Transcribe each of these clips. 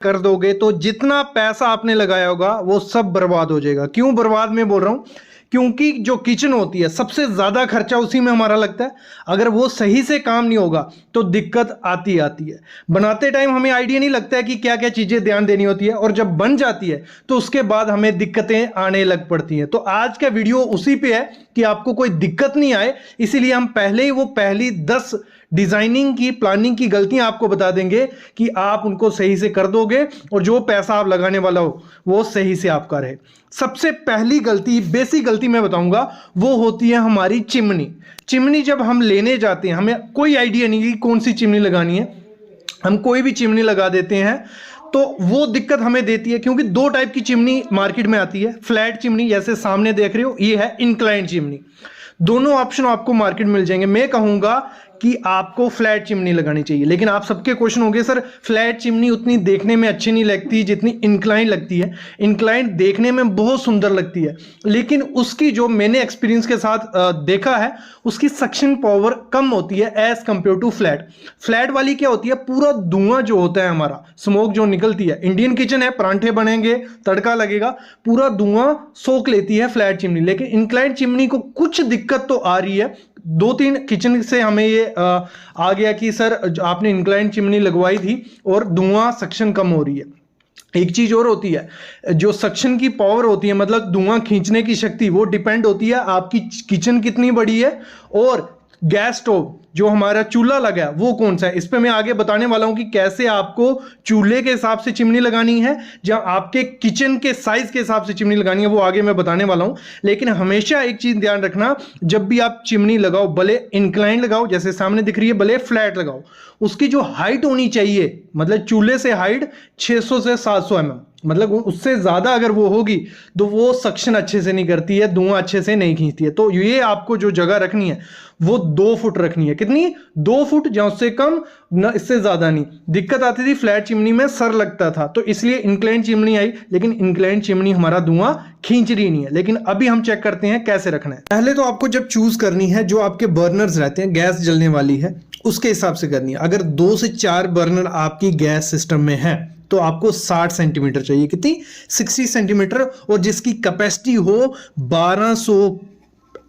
कर दोगे तो जितना पैसा आपने लगाया होगा वो सब बर्बाद हो जाएगा। क्यों बर्बाद में बोल रहा हूं? क्योंकि जो किचन होती है सबसे ज्यादा खर्चा उसी में हमारा लगता है। अगर वो सही से काम नहीं होगा तो दिक्कत आती आती है। बनाते टाइम हमें आइडिया नहीं लगता है कि क्या क्या चीजें ध्यान देनी होती है, और जब बन जाती है तो उसके बाद हमें दिक्कतें आने लग पड़ती हैं। तो आज का वीडियो उसी पे है कि आपको कोई दिक्कत नहीं आए, इसीलिए हम पहले ही वो पहली 10 डिजाइनिंग की प्लानिंग की गलतियां आपको बता देंगे कि आप उनको सही से कर दोगे और जो पैसा आप लगाने वाला हो वो सही से आपका रहे। सबसे पहली गलती, बेसिक गलती मैं बताऊंगा, वो होती है हमारी चिमनी। चिमनी जब हम लेने जाते हैं हमें कोई आइडिया नहीं कि कौन सी चिमनी लगानी है, हम कोई भी चिमनी लगा देते हैं तो वो दिक्कत हमें देती है। क्योंकि दो टाइप की चिमनी मार्केट में आती है। फ्लैट चिमनी जैसे सामने देख रहे हो, ये है इंक्लाइन चिमनी। दोनों ऑप्शन आपको मार्केट में मिल जाएंगे। मैं कहूंगा कि आपको फ्लैट चिमनी लगानी चाहिए, लेकिन आप सबके क्वेश्चन होंगे सर फ्लैट चिमनी उतनी देखने में अच्छी नहीं लगती जितनी इंक्लाइन लगती है। इंक्लाइन देखने में बहुत सुंदर लगती है, लेकिन उसकी जो मैंने एक्सपीरियंस के साथ देखा है उसकी सक्शन पावर कम होती है as compare to flat. Flat वाली क्या होती है, पूरा धुआं जो होता है हमारा, स्मोक जो निकलती है, इंडियन किचन है, परांठे बनेंगे, तड़का लगेगा, पूरा धुआं सोख लेती है फ्लैट चिमनी। लेकिन इंक्लाइन चिमनी को कुछ दिक्कत तो आ रही है। 2-3 किचन से हमें ये आ गया कि सर आपने इंक्लाइन चिमनी लगवाई थी और धुआं सक्शन कम हो रही है। एक चीज और होती है, जो सक्शन की पावर होती है, मतलब धुआं खींचने की शक्ति, वो डिपेंड होती है आपकी किचन कितनी बड़ी है और गैस स्टोव जो हमारा चूल्हा लगा है वो कौन सा है। इस पे मैं आगे बताने वाला हूं कि कैसे आपको चूल्हे के हिसाब से चिमनी लगानी है, जहां आपके किचन के साइज के हिसाब से चिमनी लगानी है, वो आगे मैं बताने वाला हूं। लेकिन हमेशा एक चीज ध्यान रखना, जब भी आप चिमनी लगाओ, भले इंक्लाइन लगाओ जैसे सामने दिख रही है, भले फ्लैट लगाओ, उसकी जो हाइट होनी चाहिए, मतलब चूल्हे से हाइट 600 से 700 mm, मतलब उससे ज्यादा अगर वो होगी तो वो सक्शन अच्छे से नहीं करती है, धुआं अच्छे से नहीं खींचती है। तो ये आपको जो जगह रखनी है वो 2 फुट रखनी है। कितनी? 2 फुट, जहां उससे कम ना, इससे ज्यादा नहीं। दिक्कत आती थी फ्लैट चिमनी में, सर लगता था, तो इसलिए इंक्लाइन चिमनी आई, लेकिन इंक्लाइन चिमनी हमारा धुआं खींच रही नहीं है। लेकिन अभी हम चेक करते हैं कैसे रखना है। पहले तो आपको जब चूज करनी है, जो आपके बर्नर्स रहते हैं, गैस जलने वाली है उसके हिसाब से करनी है। अगर 2 से 4 बर्नर आपकी गैस सिस्टम में है तो आपको 60 सेंटीमीटर चाहिए। कितनी? 60 सेंटीमीटर, और जिसकी कैपेसिटी हो 1200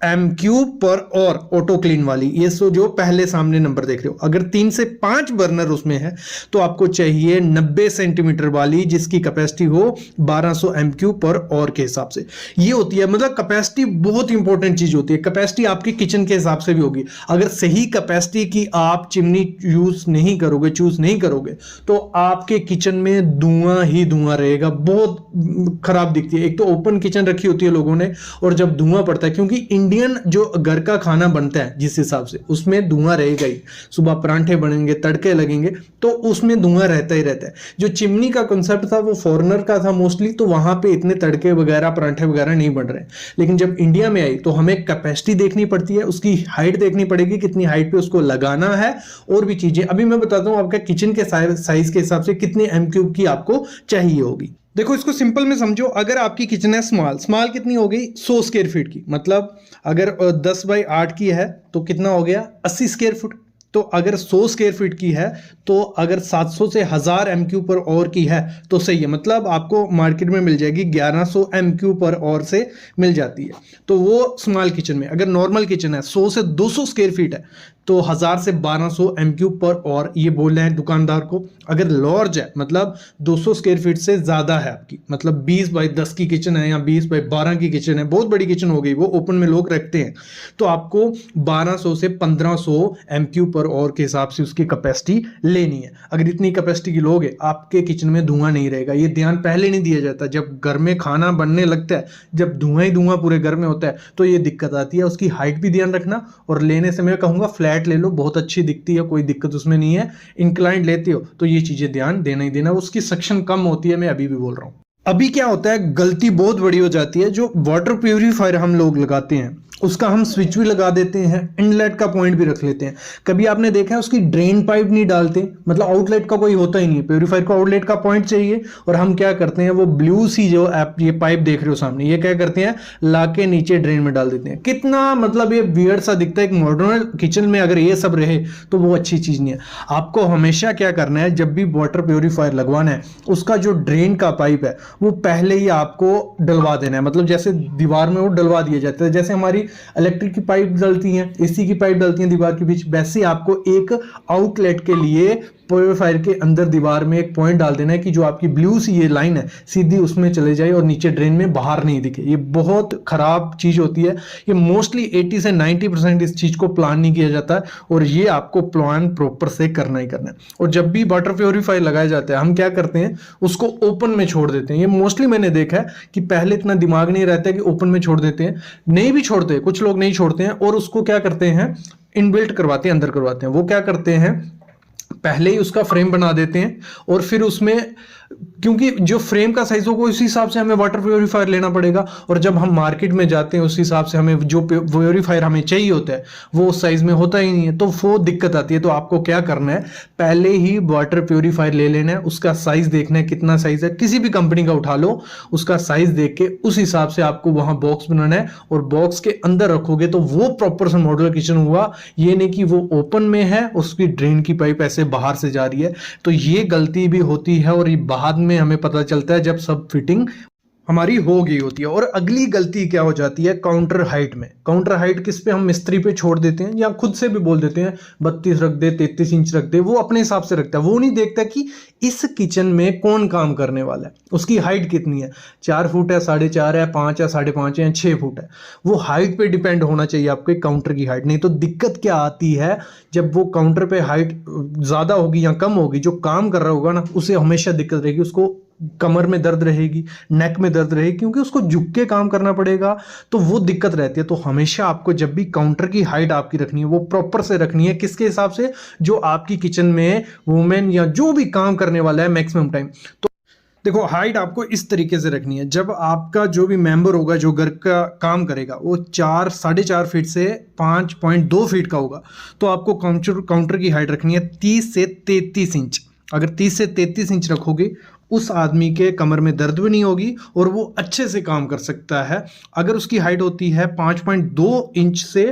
M³ पर और ऑटो क्लीन वाली, ये सो जो पहले सामने नंबर देख रहे हो। अगर 3 से 5 बर्नर उसमें है तो आपको चाहिए 90 सेंटीमीटर वाली, जिसकी कैपेसिटी हो 1200 M³ पर और के हिसाब से। ये होती है, मतलब कैपेसिटी बहुत इंपॉर्टेंट चीज होती है। कैपेसिटी आपकी किचन के हिसाब से भी होगी। अगर सही कैपेसिटी की आप चिमनी यूज नहीं करोगे, चूज नहीं करोगे, तो आपके किचन में धुआं ही धुआं रहेगा, बहुत खराब दिखती है। एक तो ओपन किचन रखी होती है लोगों ने, और जब धुआं पड़ता है, क्योंकि इंडियन जो घर का खाना बनता है जिस हिसाब से, उसमें धुआं रहेगा ही। सुबह परांठे बनेंगे, तड़के लगेंगे, तो उसमें धुआं रहता ही रहता है। जो चिमनी का कॉन्सेप्ट था वो फॉरेनर का था मोस्टली, तो वहां पे इतने तड़के वगैरह, परांठे वगैरह नहीं बन रहे। लेकिन जब इंडिया में आई तो हमें कैपेसिटी देखनी पड़ती है, उसकी हाइट देखनी पड़ेगी, कितनी हाइट पे उसको लगाना है, और भी चीजें। अभी मैं बताता हूं आपका किचन के साइज के हिसाब से कितने M³ की आपको चाहिए होगी। देखो, इसको सिंपल में समझो। अगर आपकी किचन है स्मॉल कितनी हो गई? 100 स्क्वायर फीट की, मतलब अगर 10 बाई 8 की है तो कितना हो गया? 80 स्क्वायर फुट। तो अगर 100 स्क्वायर फीट की है, तो अगर 700 से 1000 M³ पर और की है तो सही है, मतलब आपको मार्केट में मिल जाएगी 1100 M³ पर और से मिल जाती है। तो वो स्मॉल किचन में। अगर नॉर्मल किचन है 100 से 200 स्क्वायर फीट है तो 1000 से 1200 M³ पर और, ये बोल रहे हैं दुकानदार को। अगर लार्ज है, मतलब 200 स्क्वायर फीट से ज्यादा है आपकी, मतलब 20 बाई 10 की किचन है या 20 बाई 12 की किचन है, बहुत बड़ी किचन हो गई, वो ओपन में लोग रखते हैं, तो आपको 1200 से 1500 M³ पर और के हिसाब से उसकी कैपेसिटी लेनी है। अगर इतनी कैपेसिटी की लोगे, आपके किचन में धुआं नहीं रहेगा। ये ध्यान पहले नहीं दिया जाता। जब घर में खाना बनने लगता है, जब धुआं ही धुआं पूरे घर में होता है, तो ये दिक्कत आती है। उसकी हाइट भी ध्यान रखना, और लेने से मैं कहूंगा फ्लैट ले लो, बहुत अच्छी दिखती है, कोई दिक्कत उसमें नहीं है। इंक्लाइंड लेते हो तो ये चीजें ध्यान देना ही देना, उसकी सक्शन कम होती है, मैं अभी भी बोल रहा हूं। अभी क्या होता है, गलती बहुत बड़ी हो जाती है। जो वाटर प्यूरिफायर हम लोग लगाते हैं उसका हम स्विच भी लगा देते हैं, इनलेट का पॉइंट भी रख लेते हैं। कभी आपने देखा है उसकी ड्रेन पाइप नहीं डालते, मतलब आउटलेट का कोई होता ही नहीं है, प्योरीफायर को आउटलेट का पॉइंट चाहिए, और हम क्या करते हैं, वो ब्लू सी जो आप ये पाइप देख रहे हो सामने, ये क्या करते हैं, लाके नीचे ड्रेन में डाल देते हैं। कितना मतलब ये वियर्ड सा दिखता है। एक मॉडर्न किचन में अगर ये सब रहे तो वो अच्छी चीज नहीं है। आपको हमेशा क्या करना है, जब भी वाटर प्योरीफायर लगवाना है, उसका जो ड्रेन का पाइप है वो पहले ही आपको डलवा देना है। मतलब जैसे दीवार में वो डलवा दिया जाता है, जैसे हमारी इलेक्ट्रिक की पाइप डलती हैं, एसी की पाइप डलती हैं दीवार के बीच, वैसे ही आपको एक आउटलेट के लिए प्योरीफायर के अंदर दीवार में एक पॉइंट डाल देना है कि जो आपकी ब्लू सी ये लाइन है सीधी उसमें चले जाए और नीचे ड्रेन में बाहर नहीं दिखे। ये बहुत खराब चीज होती है। ये मोस्टली 80 से 90% इस चीज को प्लान नहीं किया जाता है, और ये आपको प्लान प्रॉपर से करना ही करना है। और जब भी वाटर प्योरीफायर लगाया जाता है, हम क्या करते हैं, उसको ओपन में छोड़ देते हैं। ये मोस्टली मैंने देखा है कि पहले इतना दिमाग नहीं रहता है कि ओपन में छोड़ देते हैं, नहीं भी छोड़ते, कुछ लोग नहीं छोड़ते हैं, और उसको क्या करते हैं, इनबिल्ट करवाते हैं, अंदर करवाते हैं। वो क्या करते हैं, पहले ही उसका फ्रेम बना देते हैं, और फिर उसमें, क्योंकि जो फ्रेम का साइज होगा उस हिसाब से हमें वाटर प्योरीफायर लेना पड़ेगा, और जब हम मार्केट में जाते हैं उस हिसाब से हमें जो प्योरीफायर हमें चाहिए होता है वो उस साइज में होता ही नहीं है, तो वो दिक्कत आती है। तो आपको क्या करना है, पहले ही वाटर प्योरीफायर ले लेना है, उसका साइज देखना है कितना साइज है, किसी भी कंपनी का उठा लो, उसका साइज देख के उस हिसाब से आपको वहां बॉक्स बनाना है, और बॉक्स के अंदर रखोगे तो वो प्रॉपर सा मॉड्यूलर किचन हुआ। ये नहीं कि वो ओपन में है, उसकी ड्रेन की पाइप ऐसे बाहर से जा रही है। तो ये गलती भी होती है, और ये बाद में हमें पता चलता है जब सब फिटिंग हमारी हो गई होती है। और अगली गलती क्या हो जाती है, काउंटर हाइट में। काउंटर हाइट किस पे, हम मिस्त्री पे छोड़ देते हैं, या खुद से भी बोल देते हैं 32 रख दे, 33 इंच रख दे, वो अपने हिसाब से रखता है। वो नहीं देखता कि इस किचन में कौन काम करने वाला है, उसकी हाइट कितनी है, 4 फुट है, 4.5 है, 5 है, 5.5 है, 6 फुट है। वो हाइट पे डिपेंड होना चाहिए आपके काउंटर की हाइट। नहीं तो दिक्कत क्या आती है, जब वो काउंटर पे हाइट ज्यादा होगी या कम होगी, जो काम कर रहा होगा ना, उसे हमेशा दिक्कत रहेगी, उसको कमर में दर्द रहेगी, नेक में दर्द रहेगी, क्योंकि उसको झुक के काम करना पड़ेगा, तो वो दिक्कत रहती है। तो हमेशा आपको जब भी काउंटर की हाइट आपकी रखनी है, वो प्रॉपर से रखनी है। किसके हिसाब से, जो आपकी किचन में वुमेन या जो भी काम करने वाला है मैक्सिमम टाइम। तो देखो, हाइट आपको इस तरीके से रखनी है, जब आपका जो भी मेंबर होगा जो घर का काम करेगा वो 4-4.5 फीट से 5.2 फीट का होगा, तो आपको काउंटर की हाइट रखनी है 30 से 33 इंच। अगर 30 से 33 इंच रखोगे, उस आदमी के कमर में दर्द भी नहीं होगी और वो अच्छे से काम कर सकता है। अगर उसकी हाइट होती है 5.2 इंच से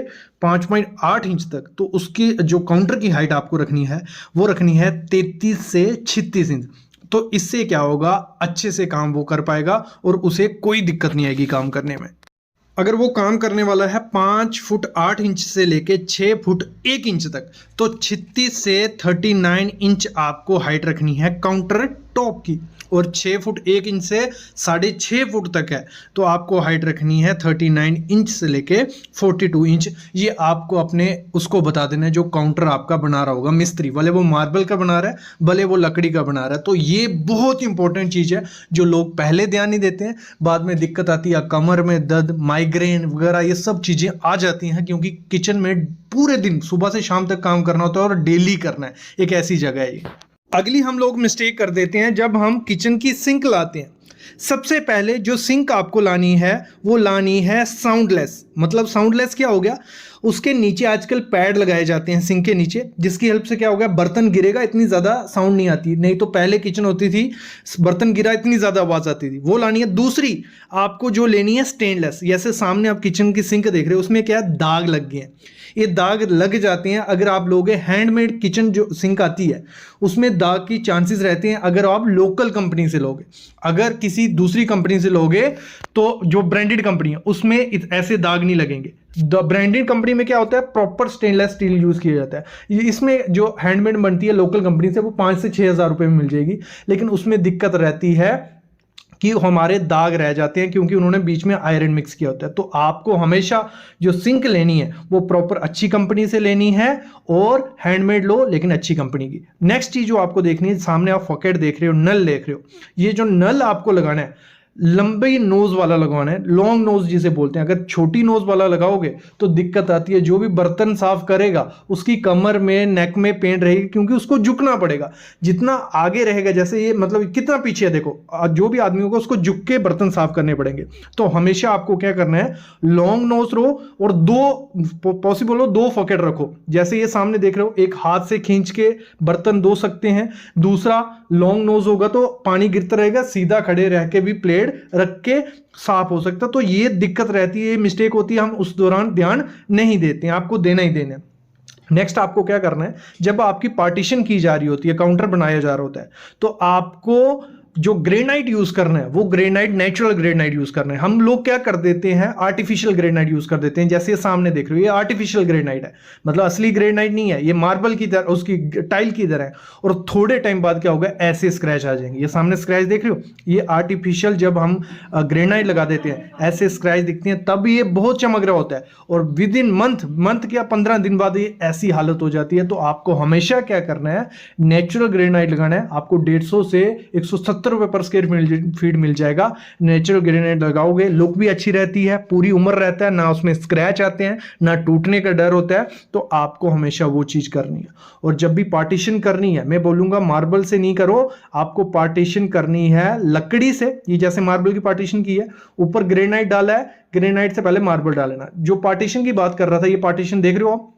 5.8 इंच तक, तो उसकी जो काउंटर की हाइट आपको रखनी है वो रखनी है 33 से 36 इंच। तो इससे क्या होगा, अच्छे से काम वो कर पाएगा और उसे कोई दिक्कत नहीं आएगी काम करने में। अगर वो काम करने वाला है 5 फुट 8 इंच से लेके 6 फुट 1 इंच तक, तो 36 से 39 इंच आपको हाइट रखनी है काउंटर टॉप की, और 6 फुट 1 इंच से 6.5 फुट तक है, तो आपको हाइट रखनी है 39 इंच से लेके 42 इंच। ये आपको अपने उसको बता देना है जो काउंटर आपका बना रहा होगा मिस्त्री, भले वो मार्बल का बना रहा है भले वो लकड़ी का बना रहा है। तो ये बहुत इंपॉर्टेंट चीज़ है जो लोग पहले ध्यान नहीं देते हैं, बाद में दिक्कत आती है, कमर में दर्द, माइग्रेन वगैरह ये सब चीज़ें आ जाती हैं, क्योंकि किचन में पूरे दिन सुबह से शाम तक काम करना होता है और डेली करना है। एक ऐसी जगह है ये। अगली हम लोग मिस्टेक कर देते हैं जब हम किचन की सिंक लाते हैं। सबसे पहले जो सिंक आपको लानी है वो लानी है साउंडलेस। मतलब साउंडलेस क्या हो गया, उसके नीचे आजकल पैड लगाए जाते हैं सिंक के नीचे, जिसकी हेल्प से क्या हो गया, बर्तन गिरेगा इतनी ज़्यादा साउंड नहीं आती। नहीं तो पहले किचन होती थी, बर्तन गिरा इतनी ज़्यादा आवाज़ आती थी, वो लानी है। दूसरी आपको जो लेनी है स्टेनलेस। जैसे सामने आप किचन की सिंक देख रहे हो, उसमें क्या दाग लग गए हैं, ये दाग लग जाते हैं। अगर आप लोगे हैंडमेड किचन जो सिंक आती है उसमें दाग की चांसेस रहते हैं अगर आप लोकल कंपनी से लोगे। अगर किसी दूसरी कंपनी से लोगे तो जो ब्रांडेड कंपनी है उसमें ऐसे दाग नहीं लगेंगे। ब्रांडेड कंपनी में क्या होता है, प्रॉपर स्टेनलेस स्टील यूज किया जाता है। इसमें जो हैंडमेड बनती है लोकल कंपनी से वो 5 से 6 हज़ार रुपये में मिल जाएगी, लेकिन उसमें दिक्कत रहती है कि हमारे दाग रह जाते हैं क्योंकि उन्होंने बीच में आयरन मिक्स किया होता है। तो आपको हमेशा जो सिंक लेनी है वो प्रॉपर अच्छी कंपनी से लेनी है, और हैंडमेड लो लेकिन अच्छी कंपनी की। नेक्स्ट चीज जो आपको देखनी है, सामने आप फॉकेट देख रहे हो, नल देख रहे हो, ये जो नल आपको लगाना है लंबी नोज वाला लगवाना है, लॉन्ग नोज जिसे बोलते हैं। अगर छोटी नोज वाला लगाओगे तो दिक्कत आती है, जो भी बर्तन साफ करेगा उसकी कमर में, नेक में पेन रहेगी, क्योंकि उसको झुकना पड़ेगा। जितना आगे रहेगा, जैसे ये मतलब कितना पीछे है देखो, जो भी आदमी होगा उसको झुक के बर्तन साफ करने पड़ेंगे। तो हमेशा आपको क्या करना है, लॉन्ग नोज रहो और दो पॉसिबल हो 2 फकेट रखो। जैसे ये सामने देख रहे हो, एक हाथ से खींच के बर्तन धो सकते हैं, दूसरा लॉन्ग नोज होगा तो पानी गिरता रहेगा, सीधा खड़े रह के भी प्लेट रख के साफ हो सकता है। तो ये दिक्कत रहती है, मिस्टेक होती है, हम उस दौरान ध्यान नहीं देते हैं, आपको देना ही देना है। नेक्स्ट आपको क्या करना है, जब आपकी पार्टीशन की जा रही होती है, काउंटर बनाया जा रहा होता है, तो आपको जो ग्रेनाइट यूज करना है वो ग्रेनाइट, नेचुरल ग्रेनाइट यूज करना है। हम लोग क्या कर देते हैं, आर्टिफिशियल ग्रेनाइट यूज कर देते हैं। जैसे ये सामने देख रहे हो, ये आर्टिफिशियल ग्रेनाइट है, मतलब असली ग्रेनाइट नहीं है, ये मार्बल की तरह, उसकी टाइल की तरह है। और थोड़े टाइम बाद क्या होगा, ऐसे स्क्रैच आ जाएंगे। ये सामने स्क्रैच देख रहे हो, ये आर्टिफिशियल जब हम ग्रेनाइट लगा देते हैं ऐसे स्क्रैच दिखते हैं, तब ये बहुत चमक रहा होता है। और विद इन मंथ क्या 15 दिन बाद ये ऐसी हालत हो जाती है। तो आपको हमेशा क्या करना है, नेचुरल ग्रेनाइट लगाना है। आपको 150 से 170 रुपए पर स्क्वायर फीट मिल जाएगा। नेचुरल ग्रेनाइट लगाओगे, लुक भी अच्छी रहती है, पूरी उम्र रहता है, ना उसमें स्क्रैच आते हैं, ना टूटने का डर होता है। तो आपको हमेशा वो चीज करनी है। और जब भी पार्टीशन करनी है, मैं बोलूंगा मार्बल से नहीं करो, आपको पार्टीशन करनी है लकड़ी से। ये जैसे मार्बल की पार्टीशन की है, ऊपर ग्रेनाइट डाला है, ग्रेनाइट से पहले मार्बल डालना। जो पार्टीशन की बात कर रहा था, ये पार्टीशन देख रहे हो,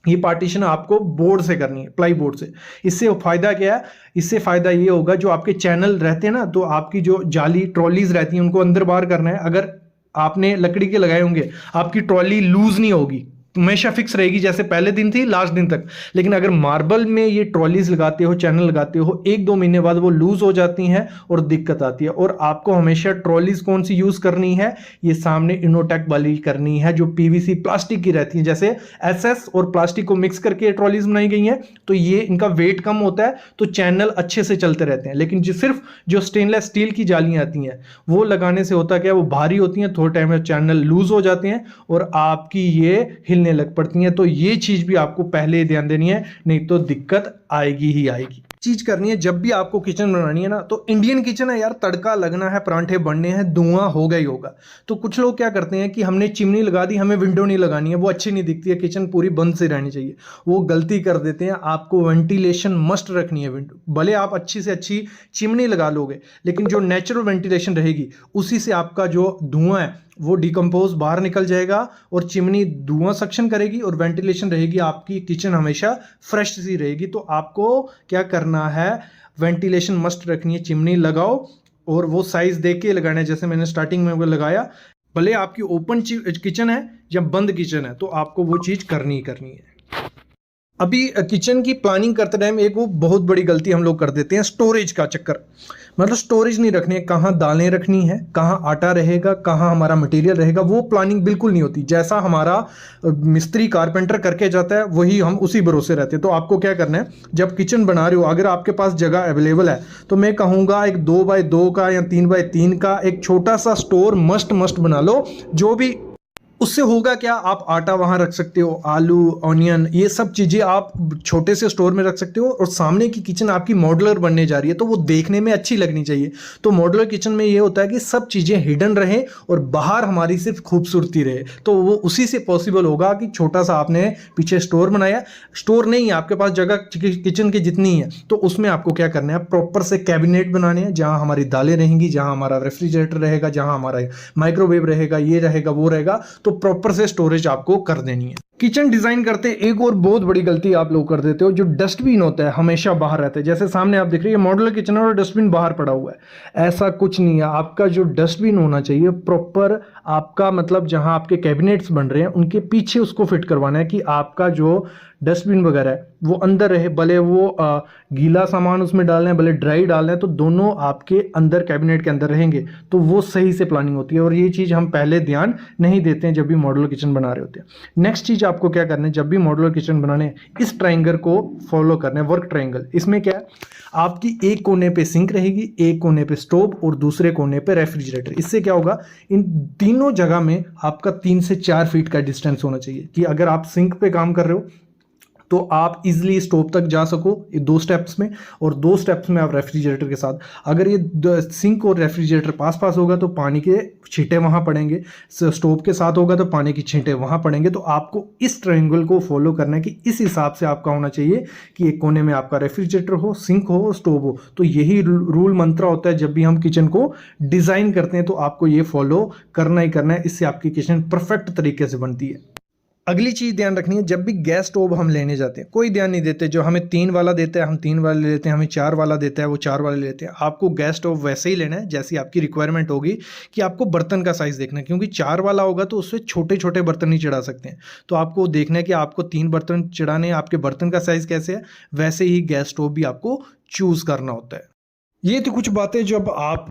ये पार्टीशन आपको बोर्ड से करनी है, प्लाई बोर्ड से। इससे फायदा क्या है, इससे फायदा ये होगा, जो आपके चैनल रहते हैं ना, तो आपकी जो जाली ट्रॉलीज रहती हैं उनको अंदर बाहर करना है। अगर आपने लकड़ी के लगाए होंगे, आपकी ट्रॉली लूज नहीं होगी, हमेशा फिक्स रहेगी जैसे पहले दिन थी लास्ट दिन तक। लेकिन अगर मार्बल में ये ट्रॉलीज लगाते हो, चैनल लगाते हो, 1-2 महीने बाद वो लूज हो जाती हैं और दिक्कत आती है। और आपको हमेशा ट्रॉलीज कौन सी यूज करनी है, ये सामने इनोटेक वाली करनी है, जो पीवीसी प्लास्टिक की रहती है। जैसे एसएस और प्लास्टिक को मिक्स करके ट्रॉलीज बनाई गई हैं, तो ये इनका वेट कम होता है, तो चैनल अच्छे से चलते रहते हैं। लेकिन सिर्फ जो स्टेनलेस स्टील की जालियां आती हैं, वो लगाने से होता क्या है, वो भारी होती हैं, थोड़े टाइम में चैनल लूज हो जाते हैं और आपकी ये लग पड़ती हैं। तो ये चीज भी आपको पहले ही ध्यान देनी है, नहीं तो दिक्कत आएगी ही आएगी। चीज करनी है जब भी आपको किचन बनानी है ना, तो इंडियन किचन है यार, तड़का लगना है, परांठे बनने हैं, धुआं होगा ही होगा। तो कुछ लोग क्या करते हैं कि हमने चिमनी लगा दी, हमें विंडो नहीं लगानी है, वो अच्छी नहीं दिखती है, किचन पूरी बंद से रहनी चाहिए, वो गलती कर देते हैं। आपको वेंटिलेशन मस्ट रखनी है विंडो, भले आप अच्छी से अच्छी चिमनी लगा लोगे, लेकिन जो नेचुरल वेंटिलेशन रहेगी उसी से आपका जो धुआं है वो डिकम्पोज बाहर निकल जाएगा और चिमनी धुआं सक्शन करेगी और वेंटिलेशन रहेगी, आपकी किचन हमेशा फ्रेश सी रहेगी। तो आपको क्या करना है, वेंटिलेशन मस्ट रखनी है, चिमनी लगाओ और वो साइज देख के लगाना है, जैसे मैंने स्टार्टिंग में वो लगाया। भले आपकी ओपन किचन है या बंद किचन है, तो आपको वो चीज़ करनी ही करनी है। अभी किचन की प्लानिंग करते टाइम एक वो बहुत बड़ी गलती हम लोग कर देते हैं, स्टोरेज का चक्कर। मतलब स्टोरेज नहीं रखनी है, कहाँ दालें रखनी है, कहाँ आटा रहेगा, कहाँ हमारा मटेरियल रहेगा, वो प्लानिंग बिल्कुल नहीं होती। जैसा हमारा मिस्त्री कारपेंटर करके जाता है, वही हम उसी भरोसे रहते हैं। तो आपको क्या करना है, जब किचन बना रहे हो, अगर आपके पास जगह अवेलेबल है, तो मैं कहूँगा एक 2x2 का या 3x3 का एक छोटा सा स्टोर मस्ट बना लो। जो भी उससे होगा क्या, आप आटा वहां रख सकते हो, आलू, ऑनियन, ये सब चीजें आप छोटे से स्टोर में रख सकते हो। और सामने की किचन आपकी मॉड्यूलर बनने जा रही है, तो वो देखने में अच्छी लगनी चाहिए। तो मॉड्यूलर किचन में ये होता है कि सब चीजें हिडन रहे और बाहर हमारी सिर्फ खूबसूरती रहे। तो वो उसी से पॉसिबल होगा कि छोटा सा आपने पीछे स्टोर बनाया। स्टोर नहीं है आपके पास, जगह किचन की जितनी है, तो उसमें आपको क्या करना है, प्रॉपर से कैबिनेट बनाने हैं, जहां हमारी दालें रहेंगी, जहां हमारा रेफ्रिजरेटर रहेगा, जहां हमारा माइक्रोवेव रहेगा, ये रहेगा वो रहेगा। तो प्रॉपर से स्टोरेज आपको कर देनी है। किचन डिजाइन करते एक और बहुत बड़ी गलती आप लोग कर देते हो, जो डस्टबिन होता है हमेशा बाहर रहता है। जैसे सामने आप देख रहे हैं मॉड्यूलर किचन और डस्टबिन बाहर पड़ा हुआ है, ऐसा कुछ नहीं है। आपका जो डस्टबिन होना चाहिए प्रॉपर, आपका मतलब जहां आपके कैबिनेट्स बन रहे हैं उनके पीछे उसको फिट करवाना है, कि आपका जो डस्टबिन वगैरह है वो अंदर रहे। भले वो गीला सामान उसमें डालना है, भले ड्राई डालना है, तो दोनों आपके अंदर कैबिनेट के अंदर रहेंगे, तो वो सही से प्लानिंग होती है। और ये चीज़ हम पहले ध्यान नहीं देते हैं जब भी मॉड्यूलर किचन बना रहे होते हैं। नेक्स्ट चीज़ आपको क्या करना है, जब भी मॉड्यूलर किचन बनाने, इस ट्रायंगल को फॉलो करना है, वर्क ट्रायंगल। इसमें क्या है, आपकी एक कोने पे सिंक रहेगी, एक कोने पे स्टोव और दूसरे कोने पे रेफ्रिजरेटर। इससे क्या होगा, इन तीनों जगह में आपका 3 से 4 फीट का डिस्टेंस होना चाहिए। कि अगर आप सिंक पे काम कर रहे हो, तो आप इजीली स्टोव तक जा सको ये 2 स्टेप्स में, और 2 स्टेप्स में आप रेफ्रिजरेटर के साथ, अगर ये सिंक और रेफ्रिजरेटर पास पास होगा तो पानी के छींटे वहाँ पड़ेंगे, स्टोव के साथ होगा तो पानी की छींटे वहाँ पड़ेंगे। तो आपको इस ट्रायंगल को फॉलो करना है कि इस हिसाब से आपका होना चाहिए कि एक कोने में आपका रेफ्रिजरेटर हो, सिंक हो, स्टोव हो। तो यही रूल मंत्र होता है जब भी हम किचन को डिज़ाइन करते हैं, तो आपको ये फॉलो करना ही करना है, इससे आपकी किचन परफेक्ट तरीके से बनती है। अगली चीज़ ध्यान रखनी है, जब भी गैस स्टोव हम लेने जाते हैं कोई ध्यान नहीं देते, जो हमें 3 वाला देता है हम 3 वाला ले लेते हैं, हमें 4 वाला देता है वो 4 वाले लेते हैं। आपको गैस स्टोव वैसे ही लेना है जैसी आपकी रिक्वायरमेंट होगी, कि आपको बर्तन का साइज़ देखना है, क्योंकि 4 वाला होगा तो उससे छोटे छोटे बर्तन ही चढ़ा सकते हैं। तो आपको देखना है कि आपको 3 बर्तन चढ़ाने हैं, आपके बर्तन का साइज़ कैसे है, वैसे ही गैस स्टोव भी आपको चूज़ करना होता है। ये तो कुछ बातें जब आप